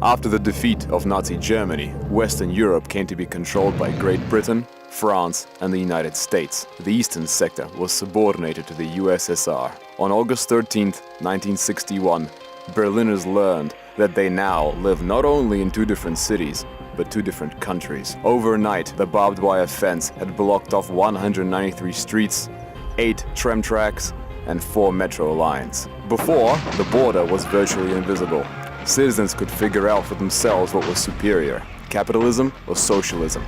After the defeat of Nazi Germany, Western Europe came to be controlled by Great Britain, France and the United States. The eastern sector was subordinated to the USSR. On August 13, 1961, Berliners learned that they now live not only in two different cities, but two different countries. Overnight, the barbed wire fence had blocked off 193 streets, 8 tram tracks and 4 metro lines. Before, the border was virtually invisible. Citizens could figure out for themselves what was superior, capitalism or socialism.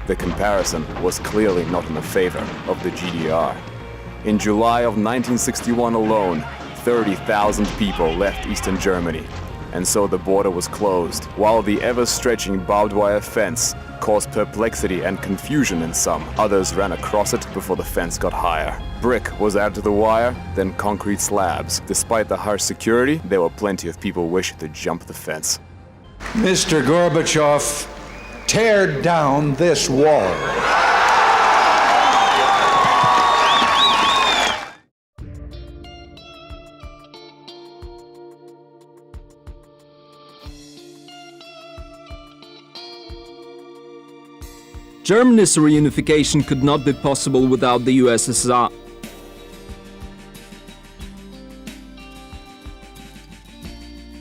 The comparison was clearly not in the favor of the GDR. In July of 1961 alone, 30,000 people left Eastern Germany, and so the border was closed, while the ever-stretching barbed wire fence caused perplexity and confusion in some. Others ran across it before the fence got higher. Brick was added to the wire, then concrete slabs. Despite the harsh security, there were plenty of people wishing to jump the fence. Mr. Gorbachev, tear down this wall. Germany's reunification could not be possible without the USSR.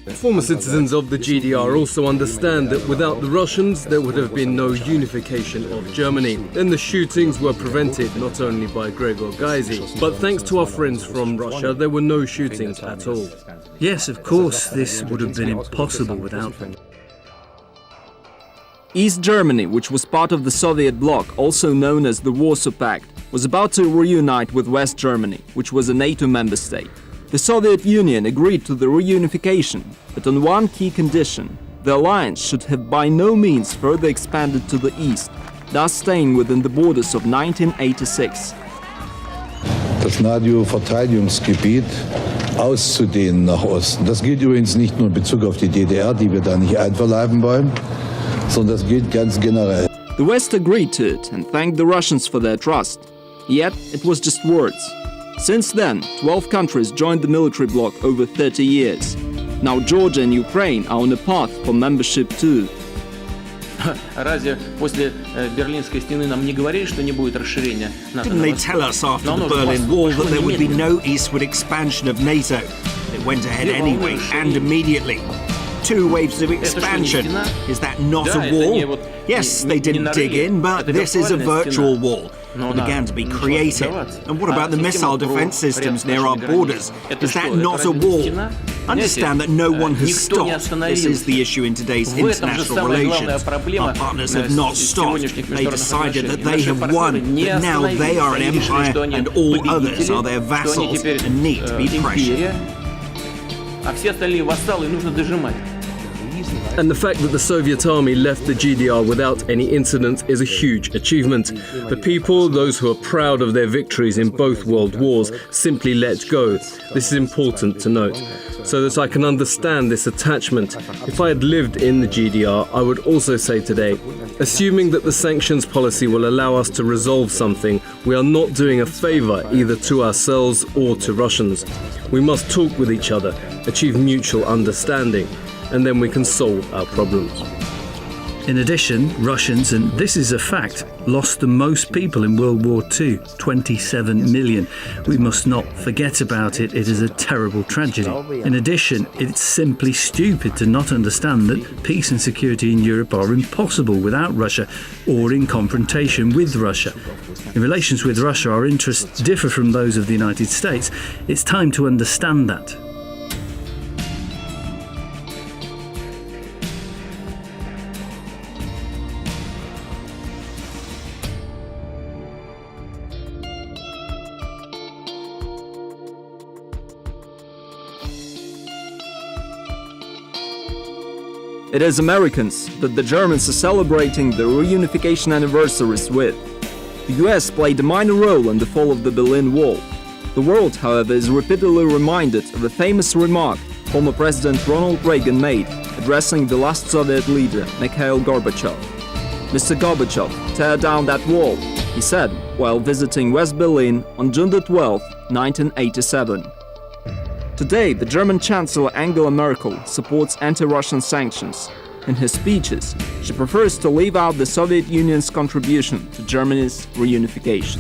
Former citizens of the GDR also understand that without the Russians, there would have been no unification of Germany. Then the shootings were prevented not only by Gregor Gysi, but thanks to our friends from Russia, there were no shootings at all. Yes, of course, this would have been impossible without them. East Germany, which was part of the Soviet bloc, also known as the Warsaw Pact, was about to reunite with West Germany, which was a NATO member state. The Soviet Union agreed to the reunification, but on one key condition: the alliance should have by no means further expanded to the east, thus staying within the borders of 1986. Das NATO-Verteidigungsgebiet auszudehnen nach Osten. Das gilt übrigens nicht nur in Bezug auf die DDR, die wir da nicht einverleiben wollen, sondern das gilt ganz generell. The West agreed to it and thanked the Russians for their trust. Yet it was just words. Since then, 12 countries joined the military bloc over 30 years. Now Georgia and Ukraine are on a path for membership too. Разве после Берлинской стены нам не говорили, что не будет расширения НАТО? Didn't they tell us after the Berlin Wall that there would be no eastward expansion of NATO? It went ahead anyway, and immediately. 2 waves of expansion. Is that not a wall? Yes, they didn't dig in, but this is a virtual wall. It began to be created. And what about the missile defense systems near our borders? Is that not a wall? Understand that no one has stopped. This is the issue in today's international relations. Our partners have not stopped. They decided that they have won, that now they are an empire and all others are their vassals and need to be pressured. And the fact that the Soviet army left the GDR without any incident is a huge achievement. The people, those who are proud of their victories in both world wars, simply let go. This is important to note, so that I can understand this attachment. If I had lived in the GDR, I would also say today, assuming that the sanctions policy will allow us to resolve something, we are not doing a favor either to ourselves or to Russians. We must talk with each other, achieve mutual understanding, and then we can solve our problems. In addition, Russians, and this is a fact, lost the most people in World War II, 27 million. We must not forget about it. It is a terrible tragedy. In addition, it's simply stupid to not understand that peace and security in Europe are impossible without Russia or in confrontation with Russia. In relations with Russia, our interests differ from those of the United States. It's time to understand that. It is Americans that the Germans are celebrating the reunification anniversaries with. The US played a minor role in the fall of the Berlin Wall. The world, however, is repeatedly reminded of a famous remark former President Ronald Reagan made, addressing the last Soviet leader, Mikhail Gorbachev. "Mr. Gorbachev, tear down that wall," he said while visiting West Berlin on June 12, 1987. Today, the German Chancellor Angela Merkel supports anti-Russian sanctions. In her speeches, she prefers to leave out the Soviet Union's contribution to Germany's reunification.